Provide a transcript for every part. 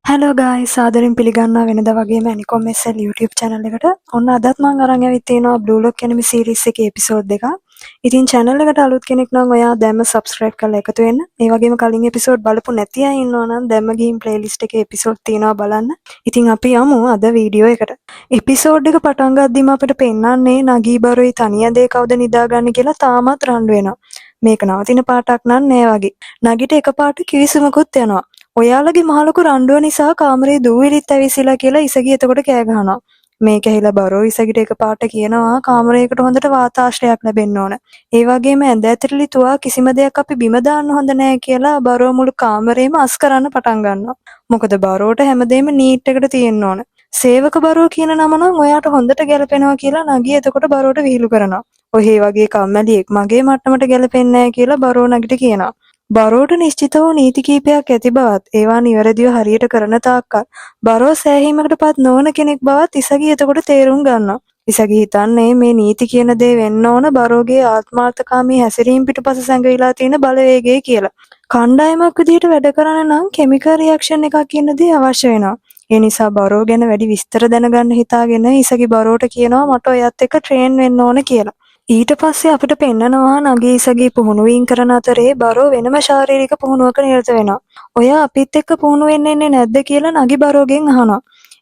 Hello ගායිස් ආදරෙන් පිළිගන්නවා වෙනදා වගේම ඇනිකොම් SL YouTube channel එකට. ඔන්න අදත් මම අරන් ඇවිත් තියෙනවා Blue Lock Enemy series එකේ episode දෙකක්. ඉතින් channel එකට අලුත් කෙනෙක් නම් ඔයා දැම්ම subscribe කරලා එකතු වෙන්න. ඒ වගේම කලින් episode බලපු නැති අය ඉන්නවා නම් දැම්ම ගිහින් playlist එකේ episode තියෙනවා බලන්න. ඉතින් අපි යමු අද වීඩියෝ එකට. episode එක පටන් ගද්දිම අපිට පෙන්නන්නේ නගී බරොයි තනියදේ කවුද නිදාගන්නේ කියලා තාමත් රණ්ඩු වෙනවා. මේක නවතින පාටක් නෑ වගේ. නගිට එකපාරට කිවිසුමකුත් යනවා. ඔයාලගේ මහලොකු රණ්ඩුව නිසා කාමරේ දූවිලිත් ඇවිසිලා කියලා ඉසගී එතකොට කෑ ගහනවා. මේක ඇහිලා බරෝ ඉසගිට එකපාරට කියනවා කාමරයකට හොඳට වාතාශ්‍රයක් ලැබෙන්න ඕන. ඒ වගේම ඇඳ ඇතුළේ තුවා කිසිම දෙයක් අපි බිම දාන්න හොඳ නෑ කියලා බරෝ මුළු කාමරේම අස් කරන්න පටන් ගන්නවා. මොකද බරෝට හැමදේම නීට් එකට තියෙන්න ඕන. සේවක බරෝ කියන නම නම් ඔයාට හොඳට ගැලපෙනවා කියලා නගී එතකොට බරෝට විහිළු කරනවා. ඔහේ වගේ කම්මැලියෙක් මගේ මට්ටමට ගැලපෙන්නේ නෑ කියලා බරෝ නගිට කියනවා. බරෝට නිශ්චිත වූ නීති කීපයක් ඇති බවත් ඒවා නිවැරදිව හරියට කරන තාක්කල් බරෝ සෑහීමකටපත් නොවන කෙනෙක් බවත් ඉසගී එතකොට තේරුම් ගන්නවා. ඉසගී හිතන්නේ මේ නීති කියන දේ වෙන්න ඕන බරෝගේ ආත්මාර්ථකාමී හැසිරීම පිටුපස සැඟවිලා තියෙන බලවේගය කියලා. කණ්ඩායමක් විදිහට වැඩ කරන්න නම් කෙමිකල් රියැක්ෂන් එකක් කියන දේ අවශ්‍ය වෙනවා. ඒ නිසා බරෝ ගැන වැඩි විස්තර දැනගන්න හිතාගෙන ඉසගී බරෝට කියනවා මට ඔයත් එක්ක ට්‍රේන් වෙන්න ඕන කියලා. ඊට පස්සේ අපිට පෙන්නනවා නගී ඉසගී පුහුණුවීම් කරන අතරේ බරෝ වෙනම ශාරීරික පුහුණුවක නිරත වෙනවා. ඔයා අපිත් එක්ක පුහුණු වෙන්නේ නැද්ද කියලා නගී බරෝගෙන් අහනවා.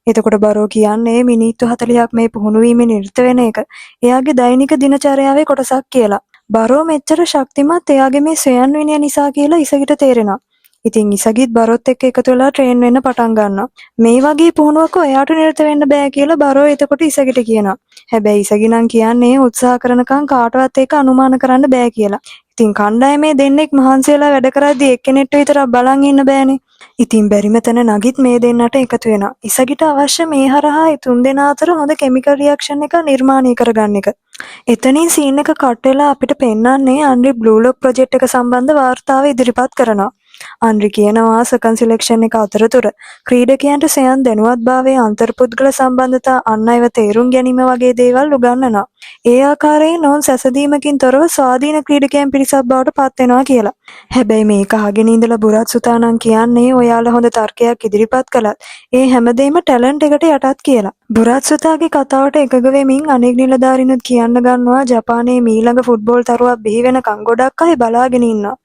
එතකොට බරෝ කියන්නේ මිනිත්තු 40ක් මේ පුහුණුවීමේ නිරත වෙන එක එයාගේ දෛනික දිනචර්යාවේ කොටසක් කියලා. බරෝ මෙච්චර ශක්තිමත් එයාගේ මේ ස්වයන් විනය නිසා කියලා ඉසගිට තේරෙනවා. ඉතින් ඉසගිත් බරොත් එක්ක එකතු වෙලා ට්‍රේන් වෙන්න පටන් ගන්නවා. මේ වගේ පුහුණුවක ඔයාට නිරත වෙන්න බෑ කියලා බරෝ එතකොට ඉසගිට කියනවා. හැබැයි ඉසගි නම් කියන්නේ උත්සාහ කරනකම් කාටවත් ඒක අනුමාන කරන්න බෑ කියලා. ඉතින් කණ්ඩායමේ දෙන්නෙක් මහන්සි වෙලා වැඩ කරද්දී එක්කෙනෙක්ට විතරක් බලන් ඉන්න බෑනේ. ඉතින් බැරිම තැන නගිත් මේ දෙන්නට එකතු වෙනවා. ඉසගිට අවශ්‍ය මේ හරහා ඒ තුන් දෙනා අතර හොඳ කෙමිකල් රියැක්ෂන් එක නිර්මාණය කරගන්න එක. එතනින් සීන් එක කට් වෙලා අපිට පෙන්නන්නේ අන්රි බ්ලූ ලොක් ප්‍රොජෙක්ට් එක සම්බන්ධ වාර්තාව ඉදිරිපත් කරනවා. අන්රි කියනවා සෙකන්ඩ් සිලෙක්ෂන් එක අතරතුර ක්‍රීඩකයන්ට සයන් දැනුවත්භාවයේ අන්තර්පුද්ගල සම්බන්ධතා අන් අයව තේරුම් ගැනීම වගේ දේවල් උගන්වනවා. ඒ ආකාරයෙන් ඔවුන් සැසඳීමකින් තොරව ස්වාධීන ක්‍රීඩකයන් පිරිසක් බවට පත් වෙනවා කියලා. හැබැයි මේක අහගෙන ඉඳලා බුරත් සුතානන් කියන්නේ ඔයාලා හොඳ තර්කයක් ඉදිරිපත් කළත් ඒ හැමදේම ටැලන්ට් එකට යටත් කියලා. බුරත් සුතාගේ කතාවට එකග වෙමින් අනෙක් නිලධාරිනුත් කියන්න ගන්නවා ජපානයේ මීළඟ ෆුට්බෝල් තරුවක් බිහි වෙනකන් ගොඩක් අය බලාගෙන ඉන්නවා.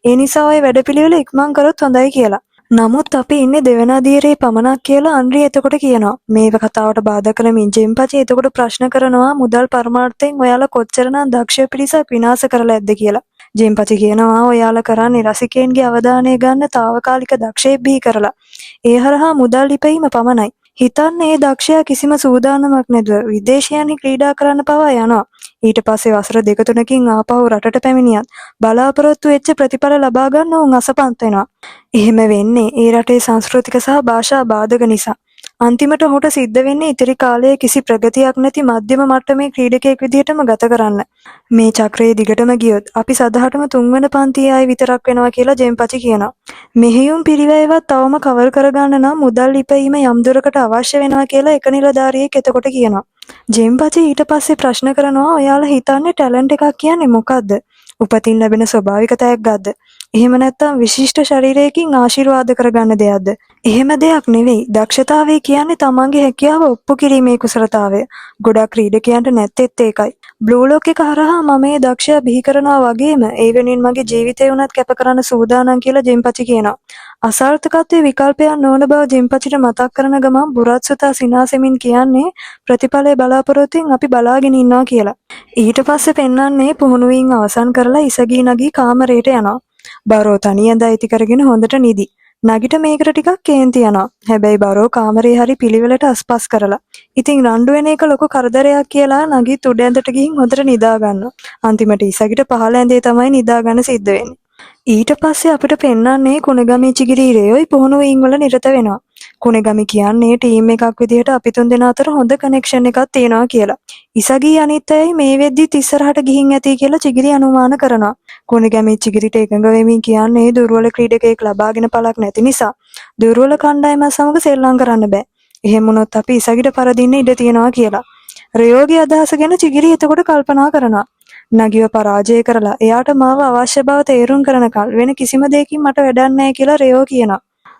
ඒ නිසා ඔය වැඩපිළිවෙල ඉක්මන් කරොත් හොඳයි කියලා. නමුත් අපි ඉන්නේ දෙවන අදියරේ පමණක් කියලා අන්රි එතකොට කියනවා. මේව කතාවට බාධා කරමින් ජෙම්පචි එතකොට ප්‍රශ්න කරනවා මුදල් පරමාර්ථයෙන් ඔයාලා කොච්චරනම් දක්ෂ පිරිසක් විනාශ කරලා ඇද්ද කියලා. ජෙම්පචි කියනවා ඔයාලා කරන්නේ රසිකයන්ගේ අවධානය ගන්න తాවකාලික දක්ෂයෙක් බිහි කරලා. ඒ හරහා මුදල් ඉපැයීම පමණයි. හිතන්නේ ඒ දක්ෂයා කිසිම සූදානමක් නැතුව විදේශයන්හි ක්‍රීඩා කරන්න පවා යනවා. ඊට පස්සේ වසර දෙක තුනකින් ආපහු රටට පැමිණියත් බලාපොරොත්තු වෙච්ච ප්‍රතිඵල ලබා ගන්න උන් අසපන්ත වෙනවා. එහෙම වෙන්නේ ඒ රටේ සංස්කෘතික සහ භාෂා බාධක නිසා. අන්තිමට ඔහුට සිද්ධ වෙන්නේ ඉතිරි කාලයේ කිසි ප්‍රගතියක් නැති මධ්‍යම මට්ටමේ ක්‍රීඩකයෙක් විදිහටම ගත කරන්න. මේ චක්‍රයේ දිගටම ගියොත් අපි සදහටම තුන්වන පන්තියේ අය විතරක් වෙනවා කියලා ජෙම්පචි කියනවා. මෙහෙයුම් පිරිවැයවත් තවම කවර් කරගන්න නම් මුදල් ඉපැයීම යම් දුරකට අවශ්‍ය වෙනවා කියලා එක නිලධාරියෙක් එතකොට කියනවා. ජෙම්පචි ඊට පස්සේ ප්‍රශ්න කරනවා ඔයාලා හිතන්නේ ටැලන්ට් එකක් කියන්නේ මොකද්ද? උපතින් ලැබෙන ස්වභාවික තෑග්ගක්ද? එහෙම නැත්නම් විශිෂ්ට ශරීරයකින් ආශිර්වාද කරගන්න දෙයක්ද? එහෙම දෙයක් නෙවෙයි. දක්ෂතාවය කියන්නේ තමන්ගේ හැකියාව ඔප්පු කිරීමේ කුසලතාවය. ගොඩක් ක්‍රීඩකයන්ට නැත්තේත් ඒකයි. බ්ලූ ලොක් එක හරහා මම මේ දක්ෂයා බිහි කරනවා වගේම ඒ වෙනුවෙන් මගේ ජීවිතය උනත් කැප කරන්න සූදානම් කියලා ජෙම්පචි කියනවා. අසාර්ථකත්වයේ විකල්පයක් නොවන බව ජෙම්පචිට මතක් කරන ගමන් බුරත් සුතා සිනාසෙමින් කියන්නේ ප්‍රතිඵලය බලාපොරොත්තුෙන් අපි බලාගෙන ඉන්නවා කියලා. ඊට පස්සේ පෙන්වන්නේ පුහුණුවීම් අවසන් කරලා ඉසගී නගී කාමරයට යනවා. බරෝ තනියෙන් ඇති කරගෙන හොඳට නිදි. නගිට මේකට ටිකක් කේන්ති යනවා. හැබැයි බරෝ කාමරේ හරි පිළිවෙලට අස්පස් කරලා. ඉතින් රණ්ඩු වෙන එක ලොකු කරදරයක් කියලා නගිත් උඩ ඇඳට ගිහින් හොඳට නිදා ගන්නවා. අන්තිමට ඉසගිට පහළ ඇඳේ තමයි නිදා ගන්න සිද්ධ වෙන්නේ. ඊට පස්සේ අපිට පෙන්වන්නේ කුණගමේ චිගිරි රේයෝයි පුහුණුවීම් වල නිරත වෙනවා. කුණගමි කියන්නේ ටීම් එකක් විදිහට අපි තුන් දෙනා අතර හොඳ කනෙක්ෂන් එකක් තියෙනවා කියලා. ඉසගී අනිත් අයයි මේ වෙද්දිත් ඉස්සරහට ගිහින් ඇති කියලා චිගිරි අනුමාන කරනවා. කුණගමි චිගිරිට එකඟ වෙමින් කියන්නේ දුර්වල ක්‍රීඩකයෙක් ලබාගෙන පළක් නැති නිසා දුර්වල කණ්ඩායම සමග සෙල්ලම් කරන්න බෑ. එහෙම වුණොත් අපි ඉසගිට පරදින්න ඉඩ තියෙනවා කියලා. රයෝගේ අදහස ගැන චිගිරි එතකොට කල්පනා කරනවා. නගිව පරාජය කරලා එයාට මාව අවශ්‍ය බව තේරුම් කරනකල් වෙන කිසිම දෙයකින් මට වැඩක් නැහැ කියලා රයෝ කියනවා.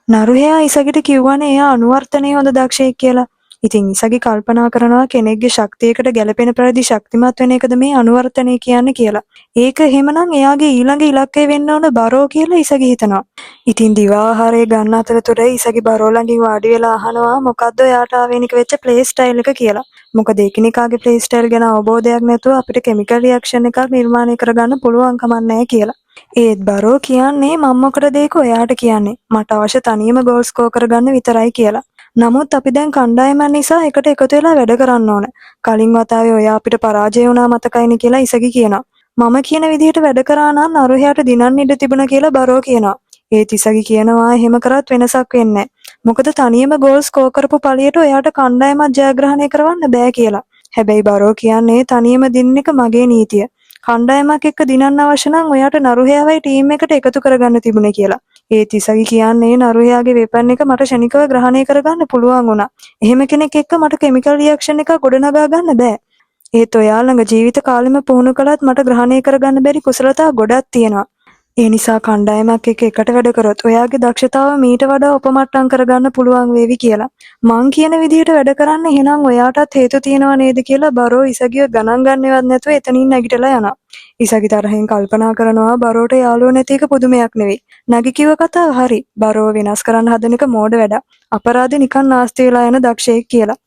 නරුහයා ඉසගිට කිව්වනේ එයා අනුවර්තනයේ හොඳ දක්ෂයෙක් කියලා. ඉතින් ඉසගි කල්පනා කරනවා කෙනෙක්ගේ ශක්තියකට ගැළපෙන පරිදි ශක්තිමත් වෙන එකද මේ අනුවර්තනය කියන්නේ කියලා. ඒක එහෙමනම් එයාගේ ඊළඟ ඉලක්කය වෙන්න ඕන බරෝ කියලා ඉසගි හිතනවා. ඉතින් දිවාහාරය ගන්න අතරතුර ඉසගි බරෝ ළඟින් වාඩි වෙලා අහනවා මොකද්ද එයාට ආවෙනික වෙච්ච ප්ලේ ස්ටයිල් එක කියලා. මොකද එකිනෙකාගේ ප්ලේ ස්ටයිල් ගැන අවබෝධයක් නැතුව අපිට කෙමිකල් රියැක්ෂන් එකක් නිර්මාණය කරගන්න පුළුවන් කමක් නැහැ කියලා. ඒත් බරෝ කියන්නේ මම මොකටද ඒක ඔයාට කියන්නේ මට අවශ්‍ය තනියම ගෝල් ස්කෝර් කරගන්න විතරයි කියලා. නමුත් අපි දැන් කණ්ඩායමක් නිසා එකට එකතු වෙලා වැඩ කරන්න ඕන. කලින් වතාවේ ඔයා අපිට පරාජය වුණා මතකයිනේ කියලා ඉසගි කියනවා. මම කියන විදිහට වැඩ කරා නම් අරුහයාට දිනන්න ඉඩ තිබුණා කියලා බරෝ කියනවා. ඒත් ඉසගි කියනවා එහෙම කරත් වෙනසක් වෙන්නේ නැහැ. මොකද තනියම ගෝල් ස්කෝර් කරපු පළියට ඔයාට කණ්ඩායමක් ජයග්‍රහණය කරවන්න බෑ කියලා. හැබැයි බරෝ කියන්නේ තනියම දින්න එක මගේ නීතිය. කණ්ඩායමක් එක්ක දිනන්න අවශ්‍ය නම් ඔයාට නරුහයාවයි ටීම් එකට එකතු කරගන්න තිබුණේ කියලා. ඒත් ඉසගි කියන්නේ නරුහයාගේ වෙපන් එක මට ෂණිකව ග්‍රහණය කරගන්න පුළුවන් වුණා. එහෙම කෙනෙක් එක්ක මට කෙමිකල් රියැක්ෂන් එකක් ගොඩනගා ගන්න බෑ. ඒත් ඔයා ළඟ ජීවිත කාලෙම පුහුණු කළත් මට ග්‍රහණය කරගන්න බැරි කුසලතා ගොඩක් තියෙනවා. ඒ නිසා කණ්ඩායමක් එක්ක එකට වැඩ කරොත් ඔයාගේ දක්ෂතාව මීට වඩා උපමට්ටම් කරගන්න පුළුවන් වේවි කියලා. මං කියන විදිහට වැඩ කරන්න එහෙනම් ඔයාටත් හේතු තියෙනව නේද කියලා බරෝ ඉසගිව ගණන් ගන්නවත් නැතුව එතනින් නැගිටලා යනවා. ඉසගි තරහෙන් කල්පනා කරනවා බරෝට යාළුවෝ නැති එක පුදුමයක් නෙවෙයි. නැගි කිව්ව කතාව හරි. බරෝ වෙනස් කරන්න හදන එක මෝඩ වැඩක්. අපරාධේ නිකන් නාස්ති වෙලා යන දක්ෂයෙක් කියලා.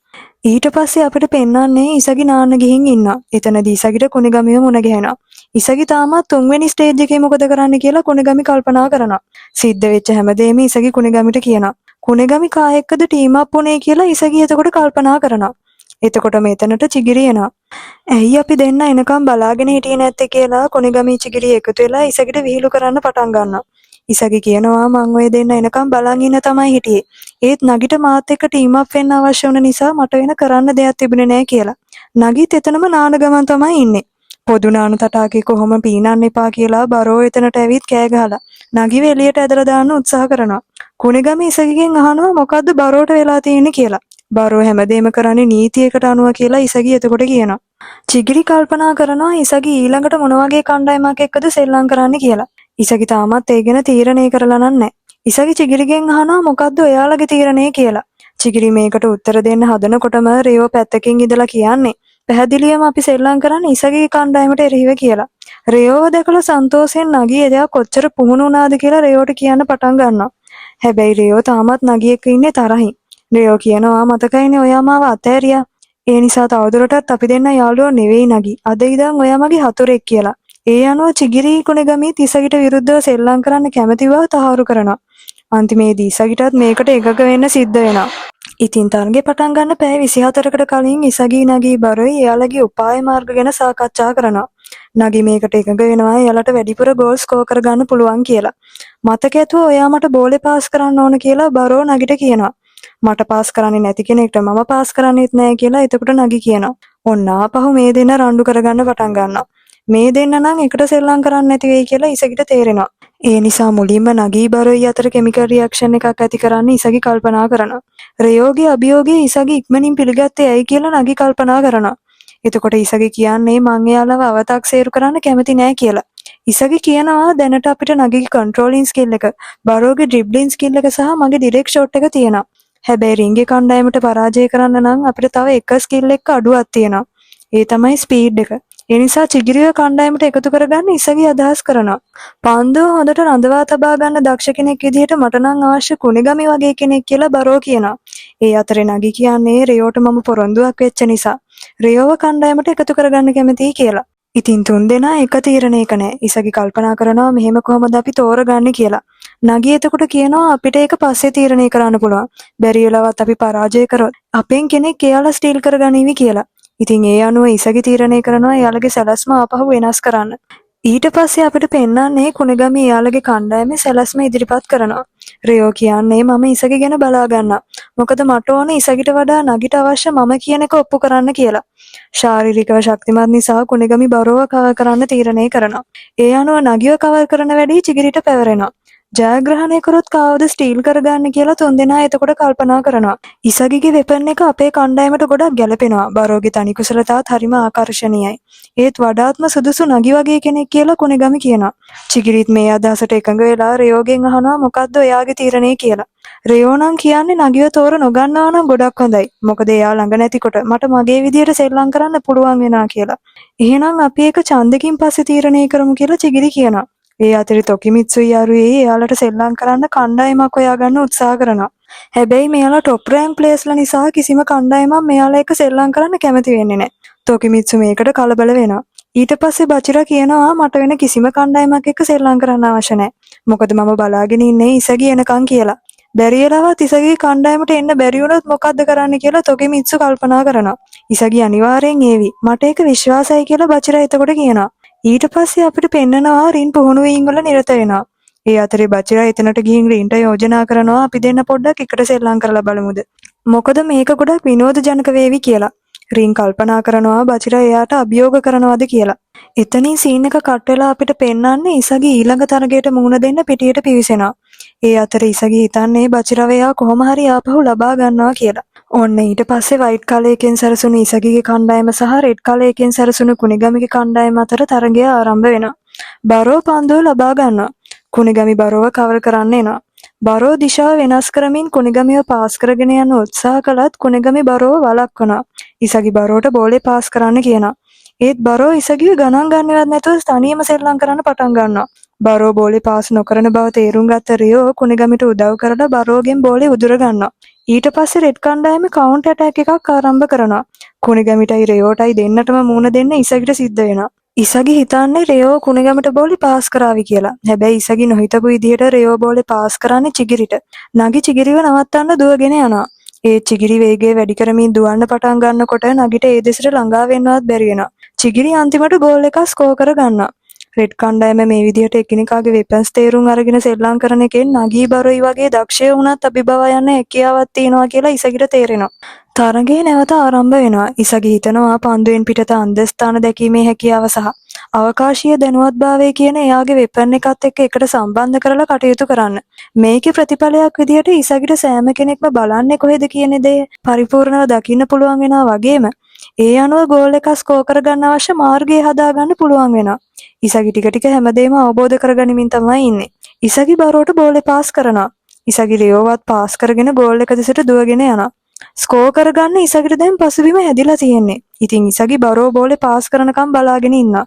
ඊට පස්සේ අපිට පෙන්වන්නේ ඉසගි නාන්න ගිහින් ඉන්නවා. එතනදී ඉසගිට කුණිගමිව මුණ ගැහෙනවා. ඉසගි තාමත් තුන්වෙනි ස්ටේජ් එකේ මොකද කරන්න කියලා කුණිගමි කල්පනා කරනවා. සිද්ධ වෙච්ච හැමදේම ඉසගි කුණිගමිට කියනවා. කුණිගමි කා එක්කද ටීම් අප් වුණේ කියලා ඉසගි එතකොට කල්පනා කරනවා. එතකොට මෙතනට චිගිරි එනවා. ඇයි අපි දෙන්න එනකම් බලාගෙන හිටියේ නැත්තේ කියලා කුණිගමි චිගිරි එකතු වෙලා ඉසගිට විහිළු කරන්න පටන් ගන්නවා. ඉසගි කියනවා මං ඔය දෙන්න එනකම් බලන් ඉන්න තමයි හිටියේ. ඒත් නගිට මාත් එක්ක ටීම් අප් වෙන්න අවශ්‍ය වුණ නිසා මට වෙන කරන්න දෙයක් තිබුණේ නැහැ කියලා. නගිත් එතනම නාන ගමන් තමයි ඉන්නේ. පොදු නාන තටාකේ කොහොම පීනන්න එපා කියලා බරෝ එතනට ඇවිත් කෑ ගහලා නගිව එළියට ඇදලා දාන්න උත්සාහ කරනවා. කුණිගම ඉසගිගෙන් අහනවා මොකද්ද බරෝට වෙලා තියෙන්නේ කියලා. බරෝ හැමදේම කරන්නේ නීතියකට අනුව කියලා ඉසගි එතකොට කියනවා. චිගිරි කල්පනා කරනවා ඉසගි ඊළඟට මොන වගේ කණ්ඩායමක් එක්කද සෙල්ලම් කරන්න කියලා. ඉසගි තාමත් ඒ ගැන තීරණය කරලා නැහැ. ඉසගි චිගිරිගෙන් අහනවා මොකද්ද ඔයාලගේ තීරණය කියලා. චිගිරි මේකට උත්තර දෙන්න හදනකොටම රේව පැත්තකින් ඉඳලා කියන්නේ පැහැදිලිවම අපි සෙල්ලම් කරන්නේ ඉසගිගේ කණ්ඩායමට එරෙහිව කියලා. රේවව දැකලා සන්තෝෂයෙන් නගී එදා කොච්චර පුහුණු වුණාද කියලා රේවට කියන්න පටන් ගන්නවා. හැබැයි රේව තාමත් නගී එක්ක ඉන්නේ තරහින්. රේව කියනවා මතකයිනේ ඔයා මාව අතෑරියා. ඒ නිසා තවදුරටත් අපි දෙන්න යාළුවෝ නෙවෙයි නගී. අද ඉඳන් ඔයා මගේ හතුරෙක් කියලා. ඒ අනුව චිගිරි කුණගමී ඉසගිට විරුද්ධව සෙල්ලම් කරන්න කැමති බව තහවුරු කරනවා. අන්තිමේදී ඉසගිටත් මේකට එකග වෙන්න සිද්ධ වෙනවා. ඉතින් තරගේ පටන් ගන්න පැය 24කට කලින් ඉසගි නගී බරොයි එයාලගේ උපාය මාර්ග ගැන සාකච්ඡා කරනවා. නගී මේකට එකග වෙනවා එයාලට වැඩිපුර ගෝල් ස්කෝර් කරගන්න පුළුවන් කියලා. මතක ඇතුව ඔයා මට බෝලේ පාස් කරන්න ඕන කියලා බරෝ නගිට කියනවා. මට පාස් කරන්නේ නැති කෙනෙක්ට මම පාස් කරන්නේත් නැහැ කියලා එතකොට නගී කියනවා. ඔන්න ආපහු මේ දෙන්න රණ්ඩු කරගන්න පටන් ගන්නවා. මේ දෙන්න නම් එකට සෙල්ලම් කරන්න නැති වෙයි කියලා ඉසගිට තේරෙනවා. ඒ නිසා මුලින්ම නගී බරොයි අතර කෙමිකල් රියැක්ෂන් එකක් ඇති කරන්න ඉසගි කල්පනා කරනවා. රයෝගේ අභියෝගය ඉසගි ඉක්මනින් පිළිගත්තේ ඇයි කියලා නගී කල්පනා කරනවා. එතකොට ඉසගි කියන්නේ මං එයාලව අව탁සේරු කරන්න කැමති නෑ කියලා. ඉසගි කියනවා දැනට අපිට නගීගේ කන්ට්‍රෝලින් ස්කිල් එක, බරෝගේ ඩ්‍රිබ්ලින් ස්කිල් එක සහ මගේ ඩිරෙක්ට් ෂොට් එක තියෙනවා. හැබැයි රින්ගේ කණ්ඩායමට පරාජය කරන්න නම් අපිට තව එක ස්කිල් එකක අඩුවක් තියෙනවා. ඒ තමයි ස්පීඩ් එක. ඒ නිසා චිගිරිව කණ්ඩායමට එකතු කරගන්න ඉසගි අදහස් කරනවා. පන්දුව හොඳට රඳවා තබා ගන්න දක්ෂ කෙනෙක් විදිහට මට නම් අවශ්‍ය කුණිගමි වගේ කෙනෙක් කියලා බරෝ කියනවා. ඒ අතරේ නගී කියන්නේ රේවට මම පොරොන්දුවක් වෙච්ච නිසා රේවව කණ්ඩායමට එකතු කරගන්න කැමතියි කියලා. ඉතින් තුන් දෙනා එක තීරණයක නැහැ. ඉසගි කල්පනා කරනවා මෙහෙම කොහොමද අපි තෝරගන්නේ කියලා. නගී එතකොට කියනවා අපිට ඒක පස්සේ තීරණය කරන්න පුළුවන්. බැරි වෙලාවත් අපි පරාජය කරොත් අපෙන් කෙනෙක් එයාලා ස්ටීල් කරගනිවි කියලා. ඉතින් ඒ අනුව ඉසගි තීරණය කරනවා එයාලගේ සැලැස්ම ආපහු වෙනස් කරන්න. ඊට පස්සේ අපිට පෙන්වන්නේ කුණගමී එයාලගේ කණ්ඩායමේ සැලැස්ම ඉදිරිපත් කරනවා. රයෝ කියන්නේ මම ඉසගි ගැන බලා ගන්නවා. මොකද මට ඕනේ ඉසගිට වඩා නගිට අවශ්‍ය මම කියන එක ඔප්පු කරන්න කියලා. ශාරීරිකව ශක්තිමත් නිසා කුණගමි බරෝව කවර් කරන්න තීරණය කරනවා. ඒ අනුව නගිව කවර් කරන වැඩේ චිගිරිට පැවරෙනවා. ජයග්‍රහණය කරොත් කාවද ස්ටීල් කරගන්න කියලා තුන්දෙනා එතකොට කල්පනා කරනවා. ඉසගිගේ වෙපන් එක අපේ කණ්ඩායමට ගොඩක් ගැලපෙනවා. බරෝගේ තනි කුසලතාවත් හරිම ආකර්ශනීයයි. ඒත් වඩාත්ම සුදුසු නගි වගේ කෙනෙක් කියලා කුණිගම කියනවා. චිගිරිත් මේ අදහසට එකඟ වෙලා රයෝගෙන් අහනවා මොකද්ද එයාගේ තීරණය කියලා. රයෝ නම් කියන්නේ නගිව තෝර නොගන්නවා නම් ගොඩක් හොඳයි. මොකද එයා ළඟ නැතිකොට මට මගේ විදියට සෙල්ලම් කරන්න පුළුවන් වෙනවා කියලා. එහෙනම් අපි ඒක ඡන්දකින් පස්සේ තීරණය කරමු කියලා චිගිරි කියනවා. ඒ අතරේ තොකිමිත්සුයි අරුයි එයාලට සෙල්ලම් කරන්න කණ්ඩායමක් හොයාගන්න උත්සාහ කරනවා. හැබැයි මෙයාලා টොප් රෑන්ක් ප්ලේස්ලා නිසා කිසිම කණ්ඩායමක් මෙයාලා එක්ක සෙල්ලම් කරන්න කැමති වෙන්නේ නැහැ. තොකිමිත්සු මේකට කලබල වෙනවා. ඊට පස්සේ බචිරා කියනවා මට වෙන කිසිම කණ්ඩායමක් එක්ක සෙල්ලම් කරන්න අවශ්‍ය නැහැ. මොකද මම බලාගෙන ඉන්නේ ඉසගි එනකන් කියලා. බැරියලවත් ඉසගි කණ්ඩායමට එන්න බැරි වුණොත් මොකද්ද කරන්න කියලා තොකිමිත්සු කල්පනා කරනවා. ඉසගි අනිවාර්යෙන් ඒවි. මට ඒක විශ්වාසයි කියලා බචිරා එතකොට කියනවා. ඊට පස්සේ අපිට පෙන්නනවා රින් පුහුණුවීම් වල නිරත වෙනවා. ඒ අතරේ බචිරා එතනට ගිහින් රින්ට යෝජනා කරනවා අපි දෙන්න පොඩ්ඩක් එකට සෙල්ලම් කරලා බලමුද. මොකද මේක ගොඩක් විනෝදජනක වේවි කියලා. රින් කල්පනා කරනවා බචිරා එයාට අභියෝග කරනවාද කියලා. එතනින් සීන් එක කට් වෙලා අපිට පෙන්වන්නේ ඉසගි ඊළඟ තරගයට මුහුණ දෙන්න පිටියට පිවිසෙනවා. ඒ අතර ඉසගි හිතන්නේ බචිරාව එයා කොහොම හරි ආපහු ලබා ගන්නවා කියලා. ඔන්න ඊට පස්සේ වයිට් කලයකින් සැරසුණු ඉසගිගේ කණ්ඩායම සහ රෙඩ් කලයකින් සැරසුණු කුණිගමිගේ කණ්ඩායම අතර තරගය ආරම්භ වෙනවා. බරෝ පන්දුව ලබා ගන්නවා. කුණිගමි බරෝව කවර් කරන්න එනවා. බරෝ දිශාව වෙනස් කරමින් කුණිගමිව පාස් කරගෙන යන උත්සාහ කළත් කුණිගමි බරෝව වළක්වනවා. ඉසගි බරෝට බෝලේ පාස් කරන්න කියනවා. ඒත් බරෝ ඉසගිව ගණන් ගන්නවත් නැතුව තනියම සෙල්ලම් කරන්න පටන් ගන්නවා. බරෝ බෝලේ පාස් නොකරන බව තේරුම් ගත්ත රියෝ කුණිගමිට උදව් කරලා බරෝගෙන් බෝලේ උදුර ගන්නවා. ඊට පස්සේ රෙඩ් කණ්ඩායම කවුන්ටර් ඇටැක් එකක් ආරම්භ කරනවා. කුණිගමිටයි රයෝටයි දෙන්නටම මූණ දෙන්න ඉසගිට සිද්ධ වෙනවා. ඉසගි හිතන්නේ රයෝ කුණිගමට බෝලේ පාස් කරાવી කියලා. හැබැයි ඉසගි නොහිතපු විදිහට රයෝ බෝලේ පාස් කරන්නේ චිගිරිට. නගි චිගිරිව නවත්තන්න දුවගෙන යනවා. ඒ චිගිරි වේගය වැඩි කරමින් දුවන්න පටන් ගන්නකොට නගිට ඒ දෙසට ළඟා වෙන්නවත් බැරි වෙනවා. චිගිරි අන්තිමට ගෝල් එකක් ස්කෝර් කර ගන්නවා. රෙඩ් කණ්ඩායම මේ විදිහට එකිනෙකාගේ වෙපන්ස් තේරුම් අරගෙන සෙල්ලම් කරන එකෙන් නගී බරොයි වගේ දක්ෂය වුණත් අභිබව යන හැකියාවක් තියෙනවා කියලා ඉසගිට තේරෙනවා. තරගය නැවත ආරම්භ වෙනවා. ඉසගි හිතනවා පන්දුවෙන් පිටත අන්දස්ථාන දැකීමේ හැකියාව සහ අවකාශීය දැනුවත්භාවය කියන එයාගේ වෙපන් එකත් එක්ක එකට සම්බන්ධ කරලා කටයුතු කරන්න. මේකේ ප්‍රතිඵලයක් විදිහට ඉසගිට සෑම කෙනෙක්ම බලන්නේ කොහෙද කියන දේ පරිපූර්ණව දකින්න පුළුවන් වෙනවා වගේම ඒ අනුව ගෝල් එක ස්කෝර් කරගන්න අවශ්‍ය මාර්ගය හදාගන්න පුළුවන් වෙනවා. ඉසගි ටික ටික හැමදේම අවබෝධ කරගනිමින් තමයි ඉන්නේ. ඉසගි බරෝට බෝලේ පාස් කරනවා. ඉසගි රියෝවත් පාස් කරගෙන ගෝල් එක දෙසට දුවගෙන යනවා. ස්කෝර් කරගන්න ඉසගිට දැන් පසුබිම හැදිලා තියෙන්නේ. ඉතින් ඉසගි බරෝ බෝලේ පාස් කරනකම් බලාගෙන ඉන්නවා.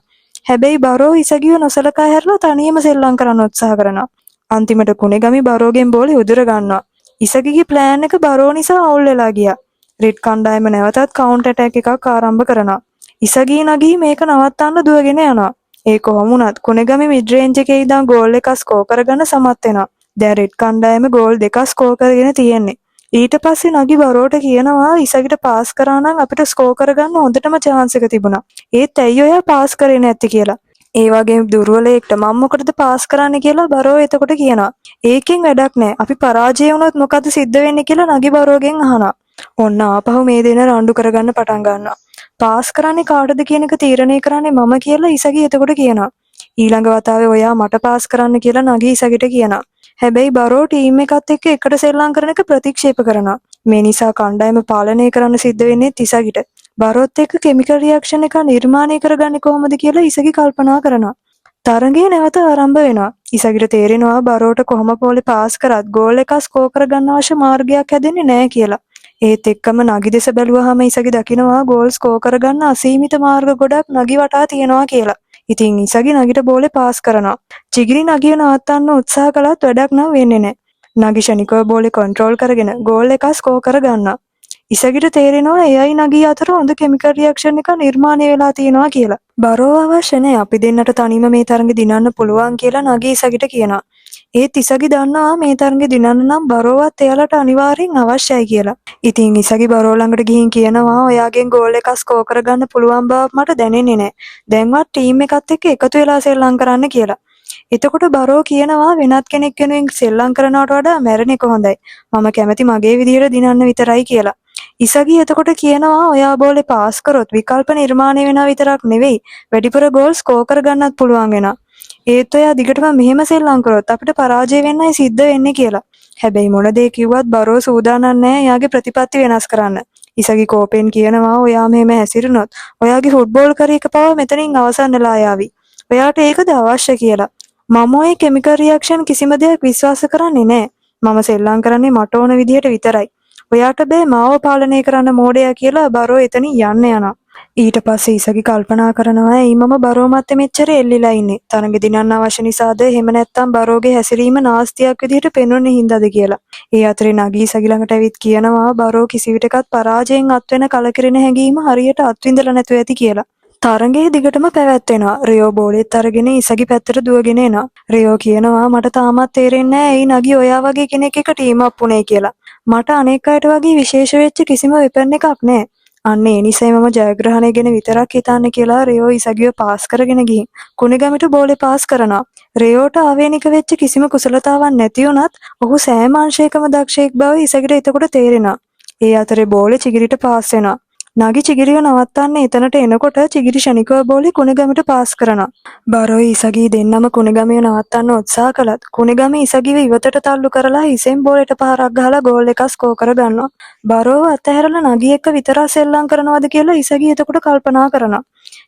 හැබැයි බරෝ ඉසගිව නොසලකා හැරලා තනියම සෙල්ලම් කරන්න උත්සාහ කරනවා. අන්තිමට කුණිගමි බරෝගෙන් බෝලේ උදුර ගන්නවා. ඉසගිගේ ප්ලෑන් එක බරෝ නිසා අවුල් වෙලා ගියා. රෙඩ් කණ්ඩායම නැවතත් කවුන්ටර් ඇටැක් එකක් ආරම්භ කරනවා. ඉසගී නගී මේක නවත්තන්න දුවගෙන යනවා. ඒ කොහොම වුණත් කුණිගමි මිඩ් රේන්ජ් එකේ ඉඳන් ගෝල් එක ස්කෝර් කරගන්න සමත් වෙනවා. දැන් රෙඩ් කණ්ඩායම ගෝල් දෙකක් ස්කෝර් කරගෙන තියෙන්නේ. ඊට පස්සේ නගි බරෝට කියනවා ඉසගිට පාස් කරා නම් අපිට ස්කෝර් කරගන්න හොඳටම chance එක තිබුණා. ඒත් ඇයි ඔයා පාස් කරේ නැත්තේ කියලා. ඒ වගේම දුර්වලයෙක්ට මම මොකටද පාස් කරන්නේ කියලා බරෝ එතකොට කියනවා. ඒකෙන් වැඩක් නැහැ. අපි පරාජය වුණොත් මොකද සිද්ධ වෙන්නේ කියලා නගි බරෝගෙන් අහනවා. ඔන්න ආපහු මේ දෙන රණ්ඩු කරගන්න පටන් ගන්නවා. පාස් කරන්නේ කාටද කියන එක තීරණය කරන්නේ මම කියලා ඉසගි එතකොට කියනවා. ඊළඟ වතාවේ ඔයා මට පාස් කරන්න කියලා නගි ඉසගිට කියනවා. හැබැයි බරෝ ටීම් එකත් එක්ක එකට සෙල්ලම් කරන එක ප්‍රතික්ෂේප කරනවා. මේ නිසා කණ්ඩායම පාලනය කරන්න සිද්ධ වෙන්නේ ඉසගිට. බරොත් එක්ක කිමිකල් රියැක්ෂන් එක නිර්මාණය කරගන්නේ කොහොමද කියලා ඉසගි කල්පනා කරනවා. තරගය නැවත ආරම්භ වෙනවා. ඉසගිට තේරෙනවා බරෝට කොහොම බෝලේ පාස් කරත් ගෝල් එක ස්කෝර් කරගන්න අවශ්‍ය මාර්ගයක් හැදෙන්නේ නැහැ කියලා. ඒත් එක්කම නගි දෙස බැලුවාම ඉසගි දකිනවා ගෝල් ස්කෝර් කරගන්න අසීමිත මාර්ග ගොඩක් නගි වටා තියෙනවා කියලා. ඉතින් ඉසගි නගිට බෝලේ පාස් කරනවා. චිගිරි නගිව නවත්තන්න උත්සාහ කළත් වැඩක් නම් වෙන්නේ නැහැ. නගි ෂණිකව බෝලේ කන්ට්‍රෝල් කරගෙන ගෝල් එක ස්කෝර් කරගන්නවා. ඉසගිට තේරෙනවා එයයි නගී අතර හොඳ කිමිකල් රියැක්ෂන් එක නිර්මාණය වෙලා තියෙනවා කියලා. බරෝ අවශ්‍ය නැහැ. අපි දෙන්නට තනියම මේ තරඟ දිනන්න පුළුවන් කියලා නගී ඉසගිට කියනවා. ඒත් ඉසගි දන්නවා මේ තරඟ දිනන්න නම් බරෝවත් එයාලට අනිවාර්යෙන් අවශ්‍යයි කියලා. ඉතින් ඉසගි බරෝ ළඟට ගිහින් කියනවා ඔයාගෙන් ගෝල් එකක් ස්කෝර් කරගන්න පුළුවන් බව මට දැනෙන්නේ නැහැ. දැන්වත් ටීම් එකත් එක්ක එකතු වෙලා සෙල්ලම් කරන්න කියලා. එතකොට බරෝ කියනවා වෙනත් කෙනෙක් වෙනුවෙන් සෙල්ලම් කරනවට වඩා මැරෙන එක හොඳයි. මම කැමති මගේ විදියට දිනන්න විතරයි කියලා. ඉසගි එතකොට කියනවා ඔයා බෝලේ පාස් කරොත් විකල්ප නිර්මාණය වෙනවා විතරක් නෙවෙයි වැඩිපුර ගෝල් ස්කෝර් කරගන්නත් පුළුවන් වෙනවා. ඒත් ඔයා දිගටම මෙහෙම සෙල්ලම් කරොත් අපිට පරාජය වෙන්නයි සිද්ධ වෙන්නේ කියලා. හැබැයි මොන දේ කිව්වත් බරෝ සූදානම් නැහැ එයාගේ ප්‍රතිපත්ති වෙනස් කරන්න. ඉසගි කෝපෙන් කියනවා ඔයා මෙහෙම හැසිරුණොත් ඔයාගේ ෆුට්බෝල් කරියර එක පව මෙතනින් අවසන් වෙලා යාවි. ඔයාට ඒකද අවශ්‍ය කියලා. මම ඔය කෙමිකල් රියැක්ෂන් කිසිම දෙයක් විශ්වාස කරන්නේ නැහැ. මම සෙල්ලම් කරන්නේ මට ඕන විදිහට විතරයි. ඔයාට බෑ මාව පාලනය කරන්න මෝඩයා කියලා බරෝ එතනින් යන්න යනවා. ඊට පස්සේ ඉසගි කල්පනා කරනවා ඇයි මම බරෝ මැත්තේ මෙච්චර එල්ලිලා ඉන්නේ. තරඟ දිනන්න අවශ්‍ය නිසාද එහෙම නැත්නම් බරෝගේ හැසිරීම නාස්තියක් විදිහට පෙන්වන්නේ හින්දාද කියලා. ඒ අතරේ නගී ඉසගි ළඟට ඇවිත් කියනවා බරෝ කිසිවිටකත් පරාජයෙන් අත්වෙන කලකිරෙන හැඟීම හරියට අත්විඳලා නැතුව ඇති කියලා. තරඟයේ දිගටම පැවැත්වෙනවා. රියෝ බෝලෙත් අරගෙන ඉසගි පැත්තට දුවගෙන එනවා. රියෝ කියනවා මට තාමත් තේරෙන්නේ නැහැ ඇයි නගී ඔයා වගේ කෙනෙක් එක්ක ටීම් අප් වුනේ කියලා. මට අනෙක් අයට වගේ විශේෂ වෙච්ච කිසිම වෙපන් එකක් නැහැ. අන්න ඒ නිසයි මම ජයග්‍රහණය ගැන විතරක් හිතන්නේ කියලා රියෝ ඉසගිව පාස් කරගෙන ගිහින් කුණිගමට බෝලේ පාස් කරනවා. රියෝට ආවේනික වෙච්ච කිසිම කුසලතාවක් නැති වුණත් ඔහු සෑම අංශයකම දක්ෂයෙක් බව ඉසගිට එතකොට තේරෙනවා. ඒ අතරේ බෝලේ චිගිරිට පාස් වෙනවා. නගි චිගිරිව නවත්තන්න එතනට එනකොට චිගිරි ෂණිකව බෝලේ කුණිගමට පාස් කරනවා. බරෝයි ඉසගී දෙන්නම කුණිගමිව නවත්තන්න උත්සාහ කළත් කුණිගම ඉසගිව ඉවතට තල්ලු කරලා හිසෙන් බෝලෙට පහරක් ගහලා ගෝල් එකක් ස්කෝර් කරගන්නවා. බරෝව අතහැරලා නගි එක්ක විතරක් සෙල්ලම් කරනවද කියලා ඉසගී එතකොට කල්පනා කරනවා.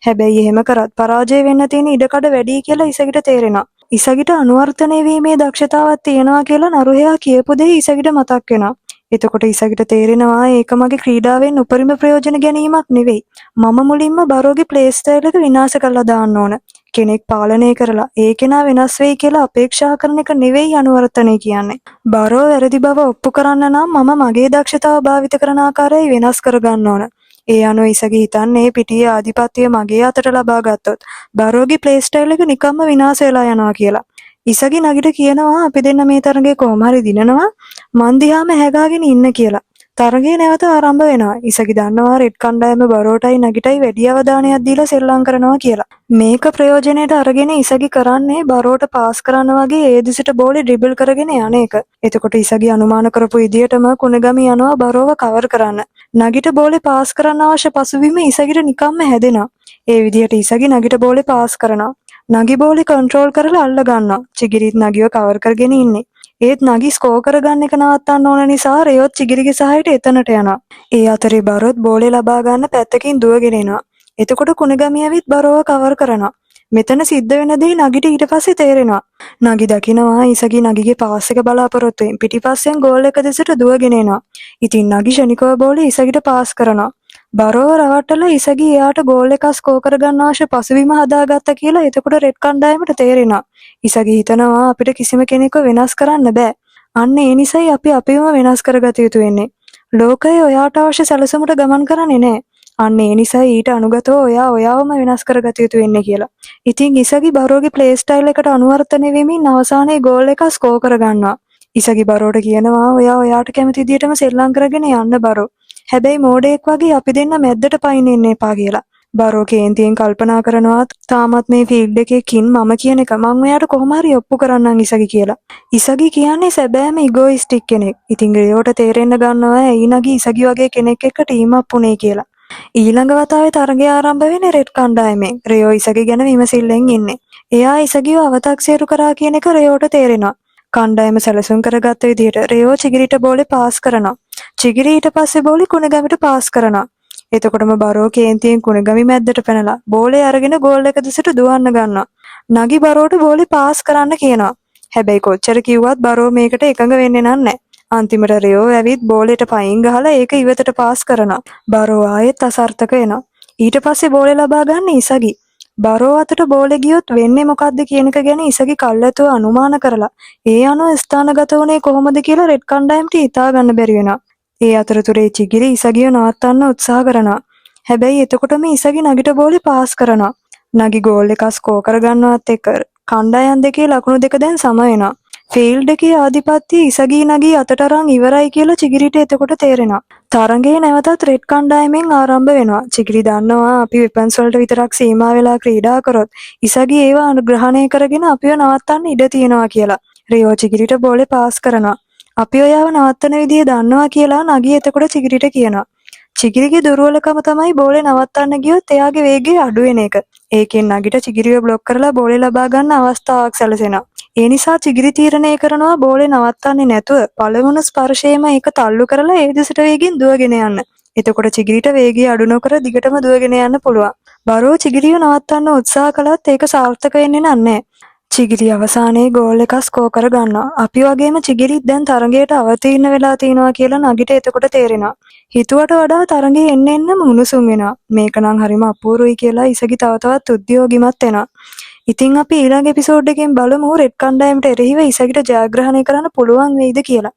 හැබැයි එහෙම කරත් පරාජය වෙන්න තියෙන ඉඩකඩ වැඩි කියලා ඉසගිට තේරෙනවා. ඉසගිට අනුවර්තනය වීමේ දක්ෂතාවක් තියෙනවා කියලා නරුහෙයා කියපු දේ ඉසගිට මතක් වෙනවා. එතකොට ඉසගිට තේරෙනවා ඒක මගේ ක්‍රීඩාවෙන් උපරිම ප්‍රයෝජන ගැනීමක් නෙවෙයි. මම මුලින්ම බරෝගේ ප්ලේ ස්ටයිල් එක විනාශ කරලා දාන්න ඕන. කෙනෙක් පාලනය කරලා ඒ කෙනා වෙනස් වෙයි කියලා අපේක්ෂා කරන එක නෙවෙයි අනුවර්තනය කියන්නේ. බරෝ වැරදි බව ඔප්පු කරන්න නම් මම මගේ දක්ෂතාව භාවිත කරන ආකාරය වෙනස් කරගන්න ඕන. ඒ අනුව ඉසගි හිතන්නේ පිටියේ ආධිපත්‍යය මගේ අතට ලබා ගත්තොත් බරෝගේ ප්ලේ ස්ටයිල් එක නිකම්ම විනාශ වෙලා යනවා කියලා. ඉසගි නගිට කියනවා අපි දෙන්න මේ තරඟේ කොහොම හරි දිනනවා මන් දිහාම හැගාගෙන ඉන්න කියලා. තරඟය නැවත ආරම්භ වෙනවා. ඉසගි දන්නවා රෙඩ් කණ්ඩායම බරෝටයි නගිටයි වැඩි අවධානයක් දීලා සෙල්ලම් කරනවා කියලා. මේක ප්‍රයෝජනෙට අරගෙන ඉසගි කරන්නේ බරෝට පාස් කරන වගේ ඒ දිසට බෝලේ ඩ්‍රිබල් කරගෙන යන එක. එතකොට ඉසගි අනුමාන කරපු විදියටම කුණගමි යනවා බරෝව කවර් කරන්න. නගිට බෝලේ පාස් කරන්න අවශ්‍ය පසුබිම ඉසගිට නිකම්ම හැදෙනවා. ඒ විදියට ඉසගි නගිට බෝලේ පාස් කරනවා. නගි බෝලේ කන්ට්‍රෝල් කරලා අල්ල ගන්නවා. චිගිරිත් නගිව කවර් කරගෙන ඉන්නේ. ඒත් නගි ස්කෝර් කරගන්න එක නවත්තන්න ඕන නිසා රෙයොත් චිගිරිගේ සහයට එතනට යනවා. ඒ අතරේ බරොත් බෝලේ ලබා ගන්න පැත්තකින් දුවගෙන එනවා. එතකොට කුණගමිය ඇවිත් බරෝව කවර් කරනවා. මෙතන සිද්ධ වෙන දේ නගිට ඊට පස්සේ තේරෙනවා. නගි දකිනවා ඉසගි නගිගේ පාස් එක බලාපොරොත්තු වෙමින් පිටිපස්සෙන් ගෝල් එක දෙසට දුවගෙන එනවා. ඉතින් නගි ෂණිකව බෝලේ ඉසගිට පාස් කරනවා. බරෝව රවට්ටලා ඉසගි එයාට ගෝල් එකක් ස්කෝර් කරගන්න අවශ්‍ය පසුබිම හදාගත්තා කියලා එතකොට රෙඩ් කණ්ඩායමට තේරෙනවා. ඉසගි හිතනවා අපිට කිසිම කෙනෙක්ව වෙනස් කරන්න බෑ. අන්න ඒ නිසයි අපි අපිවම වෙනස් කරගත යුතු වෙන්නේ. ලෝකය ඔයාට අවශ්‍ය සැලසුමට ගමන් කරන්නේ නැහැ. අන්න ඒ නිසා ඊට අනුගතව ඔයාවම වෙනස් කරගත යුතු වෙන්නේ කියලා. ඉතින් ඉසගි බරෝගේ ප්ලේ ස්ටයිල් එකට අනුවර්තනය වෙමින් අවසානයේ ගෝල් එක ස්කෝර් කරගන්නවා. ඉසගි බරෝට කියනවා ඔයාට කැමති විදිහටම සෙල්ලම් කරගෙන යන්න බරෝ. හැබැයි මෝඩයෙක් වගේ අපි දෙන්න මැද්දට පයින් එන්න එපා කියලා. බරෝ කේන්තියෙන් කල්පනා කරනවා තාමත් මේ ෆීල්ඩ් එකකින් මම කියන එක මම ඔයාට කොහොම හරි ඔප්පු කරන්නම් ඉසගි කියලා. ඉසගි කියන්නේ සැබෑම ඉගෝයිස්ටික් කෙනෙක්. ඉතින් රියෝට තේරෙන්න ගන්නවා ඇයි නගි ඉසගි වගේ කෙනෙක් එක්ක ටීම් අප් වුනේ කියලා. ඊළඟ වතාවේ තරගය ආරම්භ වෙන්නේ රෙඩ් කණ්ඩායමෙන්. රියෝ ඉසගි ගැන විමසිල්ලෙන් ඉන්නේ. එයා ඉසගිව අවතක්සේරු කරා කියන එක රියෝට තේරෙනවා. කණ්ඩායම සැලසුම් කරගත්ත විදිහට රියෝ චිගිරිට බෝලේ පාස් කරනවා. චිගිරි ඊට පස්සේ බෝලේ කුණගමිට පාස් කරනවා. එතකොටම බරෝ කේන්තියෙන් කුණගමි මැද්දට පැනලා බෝලේ අරගෙන ගෝල් එක දෙසට දුවන්න ගන්නවා. නගි බරෝට බෝලේ පාස් කරන්න කියනවා. හැබැයි කොච්චර කිව්වත් බරෝ මේකට එකඟ වෙන්නේ නැහැ. අන්තිමට රියෝ ඇවිත් බෝලෙට පයින් ගහලා ඒක ඉවතට පාස් කරනවා. බරෝ ආයෙත් අසර්ථක වෙනවා. ඊට පස්සේ බෝලේ ලබා ගන්න ඉසගි. බරෝ අතට බෝලේ ගියොත් වෙන්නේ මොකද්ද කියන එක ගැන ඉසගි කල්ැතුව අනුමාන කරලා ඒ අනුව ස්ථානගත වුණේ කොහොමද කියලා රෙඩ් කණ්ඩායමට හිතා ගන්න බැරි වෙනවා. ඒ අතරතුරේ චිගිරි ඉසගිව නවත්තන්න උත්සාහ කරනවා. හැබැයි එතකොටම ඉසගි නගිට බෝලේ පාස් කරනවා. නගි ගෝල් එක ස්කෝර් කරගන්නවත් එක්ක කණ්ඩායම් දෙකේ ලකුණු දෙක දැන් සම වෙනවා. ෆීල්ඩ් එකේ ආධිපත්‍ය ඉසගි නගි අතට අරන් ඉවරයි කියලා චිගිරිට එතකොට තේරෙනවා. තරඟේ නැවතත් රෙඩ් කණ්ඩායමෙන් ආරම්භ වෙනවා. චිගිරි දන්නවා අපි වෙපන්ස් වලට විතරක් සීමා වෙලා ක්‍රීඩා කරොත් ඉසගි ඒවා අනුග්‍රහණය කරගෙන අපිව නවත්තන්න ඉඩ තියෙනවා කියලා. රියෝ චිගිරිට බෝලේ පාස් කරනවා. අපි ඔයාව නවත්තන විදිය දන්නවා කියලා නගි එතකොට චිගිරිට කියනවා. චිගිරිගේ දුර්වලකම තමයි බෝලේ නවත්තන්න ගියොත් එයාගේ වේගය අඩු වෙන එක. ඒකෙන් නගිට චිගිරිව බ්ලොක් කරලා බෝලේ ලබා ගන්න අවස්ථාවක් සැලසෙනවා. ඒ නිසා චිගිරි තීරණය කරනවා බෝලේ නවත්තන්නේ නැතුව පළමුණ ස්පර්ශයෙන්ම ඒක තල්ලු කරලා ඒ දෙසට වේගෙන් දුවගෙන යන්න. එතකොට චිගිරිට වේගය අඩු නොකර දිගටම දුවගෙන යන්න පුළුවන්. බරෝ චිගිරිව නවත්තන්න උත්සාහ කළත් ඒක සාර්ථක වෙන්නේ නැහැ. චිගිරි අවසානයේ ගෝල් එකක් ස්කෝර් කර ගන්නවා. අපි වගේම චිගිරිත් දැන් තරගයට අවතීර්ණ වෙලා තිනවා කියලා නගිට එතකොට තේරෙනවා. හිතුවට වඩා තරගයේ එන්න එන්නම උණුසුම් වෙනවා. මේක නම් හරිම අපූර්වයි කියලා ඉසගි තව තවත් උද්‍යෝගිමත් වෙනවා. ඉතින් අපි ඊළඟ එපිසෝඩ් එකෙන් බලමු රෙඩ් කණ්ඩායමට එරෙහිව ඉසගිට ජයග්‍රහණය කරන්න පුළුවන් වෙයිද කියලා.